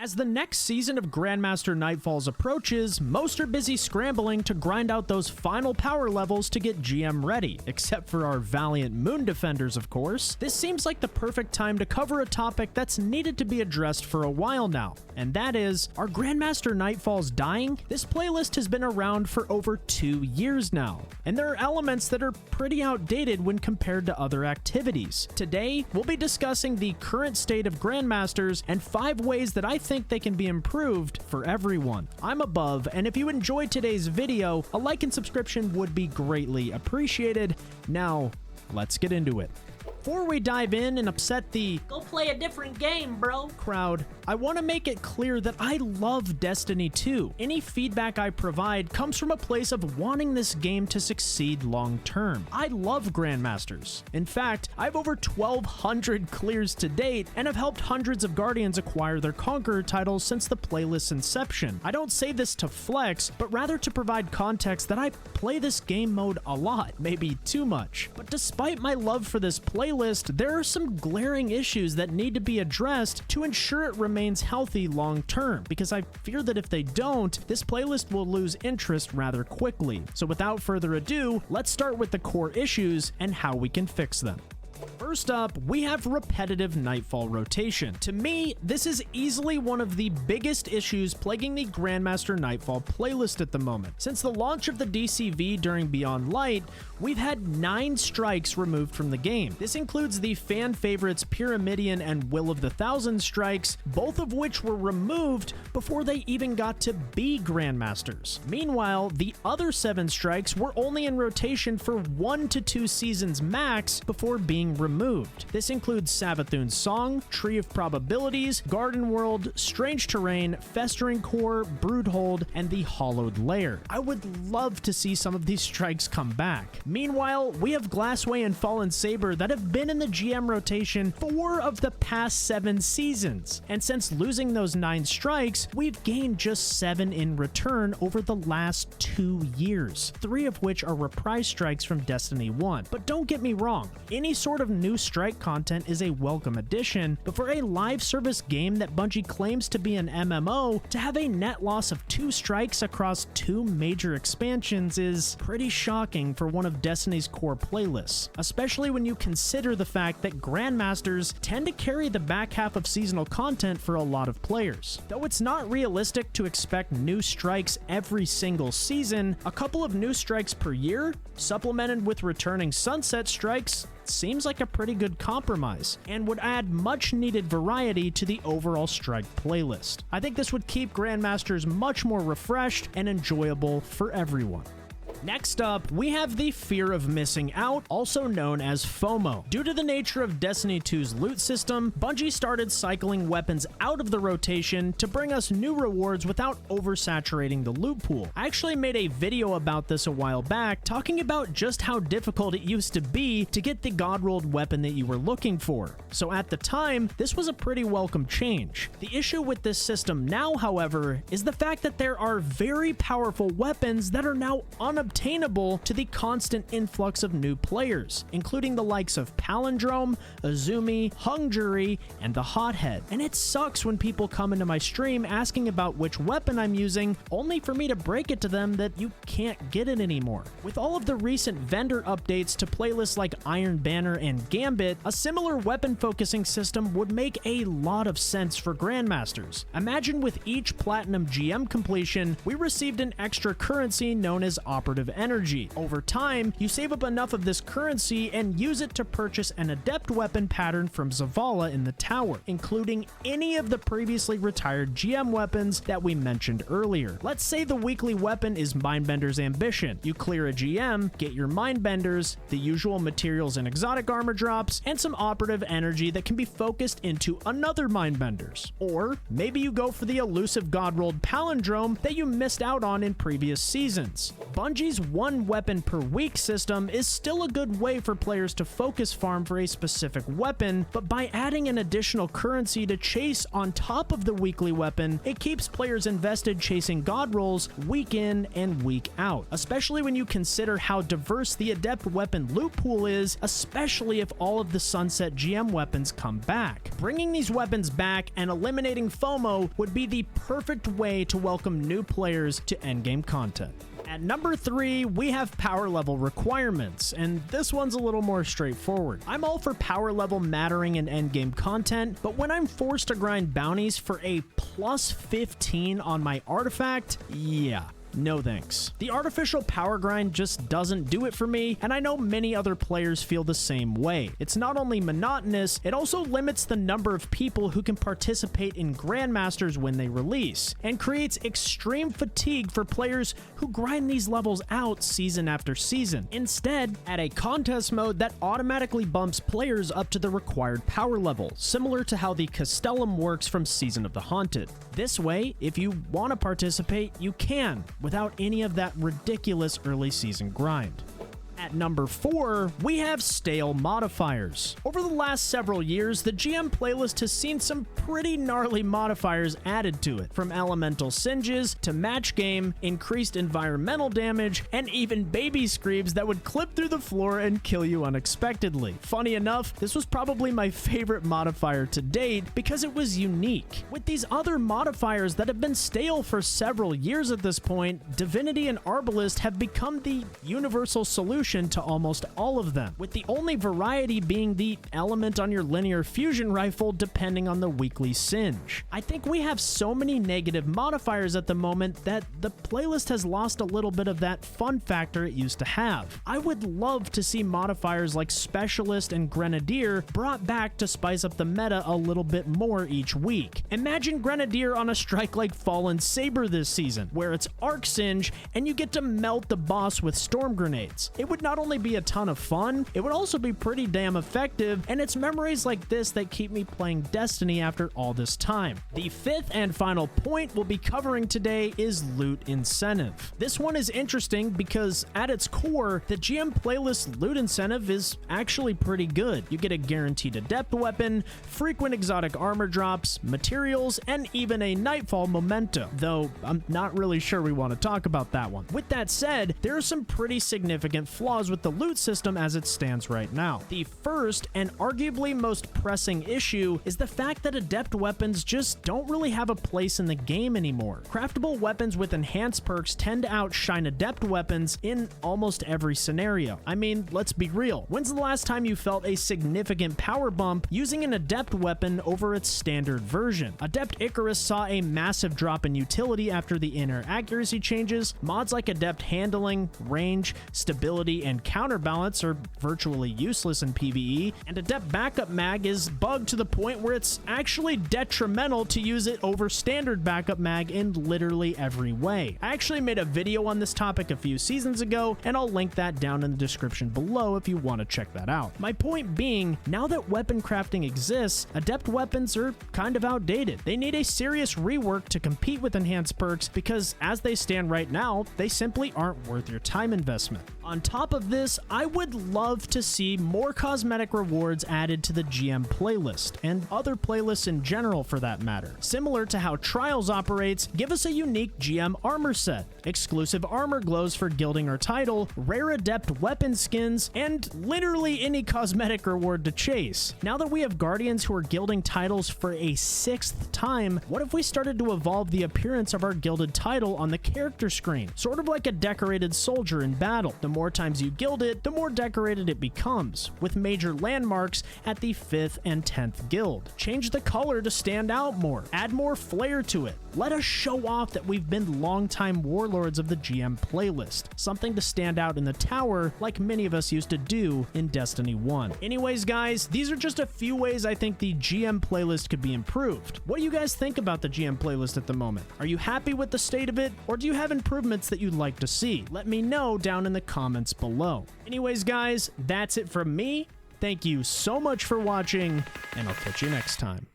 As the next season of Grandmaster Nightfalls approaches, most are busy scrambling to grind out those final power levels to get GM ready, except for our valiant Moon Defenders, of course. This seems like the perfect time to cover a topic that's needed to be addressed for a while now, and that is, are Grandmaster Nightfalls dying? This playlist has been around for over 2 years now, and there are elements that are pretty outdated when compared to other activities. Today, we'll be discussing the current state of Grandmasters and 5 ways that I think they can be improved for everyone. I'm Above, and if you enjoyed today's video, a like and subscription would be greatly appreciated. Now, let's get into it. Before we dive in and upset the "Go play a different game, bro" crowd, I want to make it clear that I love Destiny 2. Any feedback I provide comes from a place of wanting this game to succeed long term. I love Grandmasters. In fact, I have over 1,200 clears to date and have helped hundreds of Guardians acquire their Conqueror titles since the playlist's inception. I don't say this to flex, but rather to provide context that I play this game mode a lot, maybe too much. But despite my love for this playlist, there are some glaring issues that need to be addressed to ensure it remains healthy long term, because I fear that if they don't, this playlist will lose interest rather quickly. So without further ado, let's start with the core issues and how we can fix them. First up, we have repetitive Nightfall Rotation. To me, this is easily one of the biggest issues plaguing the Grandmaster Nightfall playlist at the moment. Since the launch of the DCV during Beyond Light, we've had 9 strikes removed from the game. This includes the fan favorites Pyramidion and Will of the Thousand strikes, both of which were removed before they even got to be Grandmasters. Meanwhile, the other 7 strikes were only in rotation for 1 to 2 seasons max before being removed. This includes Savathun's Song, Tree of Probabilities, Garden World, Strange Terrain, Festering Core, Broodhold, and the Hollowed Lair. I would love to see some of these strikes come back. Meanwhile, we have Glassway and Fallen Saber that have been in the GM rotation 4 of the past 7 seasons, and since losing those 9 strikes, we've gained just 7 in return over the last 2 years, 3 of which are reprise strikes from Destiny 1. But don't get me wrong, any sort of new strike content is a welcome addition, but for a live service game that Bungie claims to be an MMO, to have a net loss of 2 strikes across 2 major expansions is pretty shocking for one of Destiny's core playlists, especially when you consider the fact that Grandmasters tend to carry the back half of seasonal content for a lot of players. Though it's not realistic to expect new strikes every single season, a couple of new strikes per year, supplemented with returning sunset strikes, seems like a pretty good compromise, and would add much needed variety to the overall strike playlist. I think this would keep Grandmasters much more refreshed and enjoyable for everyone. Next up, we have the fear of missing out, also known as FOMO. Due to the nature of Destiny 2's loot system, Bungie started cycling weapons out of the rotation to bring us new rewards without oversaturating the loot pool. I actually made a video about this a while back, talking about just how difficult it used to be to get the God-rolled weapon that you were looking for. So at the time, this was a pretty welcome change. The issue with this system now, however, is the fact that there are very powerful weapons that are now unobtainable to the constant influx of new players, including the likes of Palindrome, Azumi, Hung Jury, and the Hothead. And it sucks when people come into my stream asking about which weapon I'm using, only for me to break it to them that you can't get it anymore. With all of the recent vendor updates to playlists like Iron Banner and Gambit, a similar weapon focusing system would make a lot of sense for Grandmasters. Imagine with each Platinum GM completion, we received an extra currency known as Operative Energy. Over time, you save up enough of this currency and use it to purchase an adept weapon pattern from Zavala in the tower, including any of the previously retired GM weapons that we mentioned earlier. Let's say the weekly weapon is Mindbender's Ambition. You clear a GM, get your Mindbenders, the usual materials and exotic armor drops, and some operative energy that can be focused into another Mindbenders. Or maybe you go for the elusive God-rolled Palindrome that you missed out on in previous seasons. Bungie PUBG's one weapon per week system is still a good way for players to focus farm for a specific weapon, but by adding an additional currency to chase on top of the weekly weapon, it keeps players invested chasing god rolls week in and week out, especially when you consider how diverse the adept weapon loot pool is, especially if all of the sunset GM weapons come back. Bringing these weapons back and eliminating FOMO would be the perfect way to welcome new players to endgame content. At number 3, we have power level requirements, and this one's a little more straightforward. I'm all for power level mattering in endgame content, but when I'm forced to grind bounties for a plus 15 on my artifact, yeah. No thanks. The artificial power grind just doesn't do it for me, and I know many other players feel the same way. It's not only monotonous, it also limits the number of people who can participate in Grandmasters when they release, and creates extreme fatigue for players who grind these levels out season after season. Instead, add a contest mode that automatically bumps players up to the required power level, similar to how the Castellum works from Season of the Haunted. This way, if you want to participate, you can, without any of that ridiculous early season grind. At number 4, we have stale modifiers. Over the last several years, the GM playlist has seen some pretty gnarly modifiers added to it, from elemental singes to match game, increased environmental damage, and even baby screams that would clip through the floor and kill you unexpectedly. Funny enough, this was probably my favorite modifier to date because it was unique. With these other modifiers that have been stale for several years at this point, Divinity and Arbalist have become the universal solution to almost all of them, with the only variety being the element on your linear fusion rifle depending on the weekly singe. I think we have so many negative modifiers at the moment that the playlist has lost a little bit of that fun factor it used to have. I would love to see modifiers like Specialist and Grenadier brought back to spice up the meta a little bit more each week. Imagine Grenadier on a strike like Fallen Saber this season, where it's arc singe and you get to melt the boss with storm grenades. It would not only be a ton of fun, it would also be pretty damn effective, and it's memories like this that keep me playing Destiny after all this time. The 5th and final point we'll be covering today is loot incentive. This one is interesting because at its core, the GM playlist loot incentive is actually pretty good. You get a guaranteed adept weapon, frequent exotic armor drops, materials, and even a Nightfall memento, though I'm not really sure we want to talk about that one. With that said, there are some pretty significant flaws with the loot system as it stands right now. The first and arguably most pressing issue is the fact that adept weapons just don't really have a place in the game anymore. Craftable weapons with enhanced perks tend to outshine adept weapons in almost every scenario. I mean, let's be real. When's the last time you felt a significant power bump using an adept weapon over its standard version? Adept Icarus saw a massive drop in utility after the inner accuracy changes. Mods like adept handling, range, stability, and counterbalance are virtually useless in PvE, and adept backup mag is bugged to the point where it's actually detrimental to use it over standard backup mag in literally every way. I actually made a video on this topic a few seasons ago, and I'll link that down in the description below if you want to check that out. My point being, now that weapon crafting exists, adept weapons are kind of outdated. They need a serious rework to compete with enhanced perks because as they stand right now, they simply aren't worth your time investment. On top of this, I would love to see more cosmetic rewards added to the GM playlist, and other playlists in general for that matter. Similar to how Trials operates, give us a unique GM armor set, exclusive armor glows for gilding or title, rare adept weapon skins, and literally any cosmetic reward to chase. Now that we have Guardians who are gilding titles for a 6th time, what if we started to evolve the appearance of our gilded title on the character screen? Sort of like a decorated soldier in battle. The more times you gild it, the more decorated it becomes, with major landmarks at the 5th and 10th guild. Change the color to stand out more. Add more flair to it. Let us show off that we've been longtime warlords of the GM playlist. Something to stand out in the tower like many of us used to do in Destiny 1. Anyways, guys, these are just a few ways I think the GM playlist could be improved. What do you guys think about the GM playlist at the moment? Are you happy with the state of it, or do you have improvements that you'd like to see? Let me know down in the comments below. Anyways, guys, that's it from me. Thank you so much for watching, and I'll catch you next time.